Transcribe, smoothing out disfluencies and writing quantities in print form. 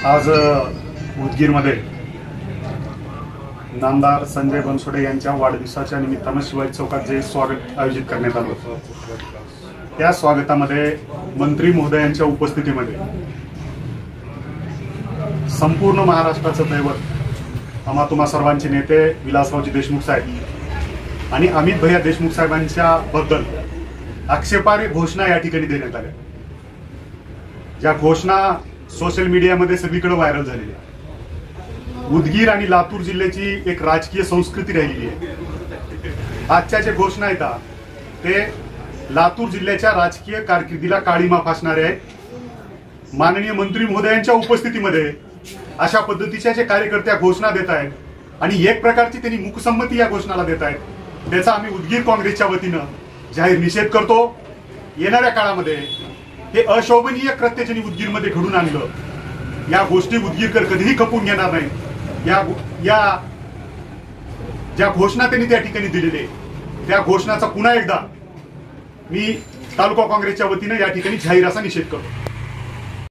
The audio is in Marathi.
आज उदगीरमध्ये नामदार संजय बनसोडे यांच्या वाढदिवसाच्या निमित्तानं शिवाजी चौकात जे स्वागत आयोजित करण्यात आलं त्या स्वागतामध्ये मंत्री महोदयांच्या उपस्थितीमध्ये संपूर्ण महाराष्ट्राचं दैवत आम्हा तुम्हा सर्वांचे नेते विलासरावजी देशमुख साहेब आणि अमित भैया देशमुख साहेबांच्या बद्दल आक्षेपार्ह घोषणा या ठिकाणी देण्यात आल्या। ज्या घोषणा सोशल मीडियामध्ये सगळीकडे व्हायरल झालेल्या। उदगीर आणि लातूर जिल्ह्याची एक राजकीय संस्कृती राहिलेली आहे। आजच्या जे घोषणा आहेत ते लातूर जिल्ह्याच्या राजकीय कारकिर्दीला काळीमा फासणारे आहेत। माननीय मंत्री महोदयांच्या उपस्थितीमध्ये अशा पद्धतीच्या जे कार्यकर्ते घोषणा देत आहेत आणि एक प्रकारची त्यांनी मूकसंमती या घोषणाला देत आहेत, त्याचा आम्ही उदगीर काँग्रेसच्या वतीनं जाहीर निषेध करतो। येणाऱ्या काळामध्ये हे अशोभनीय कृत्य ज्यांनी उदगीरमध्ये घडून आणलं या गोष्टी उदगीरकर कधीही खपून घेणार नाही। या ज्या घोषणा त्यांनी त्या ठिकाणी दिलेले त्या घोषणाचा पुन्हा एकदा मी तालुका काँग्रेसच्या वतीनं या ठिकाणी जाहीर असा निषेध करतो।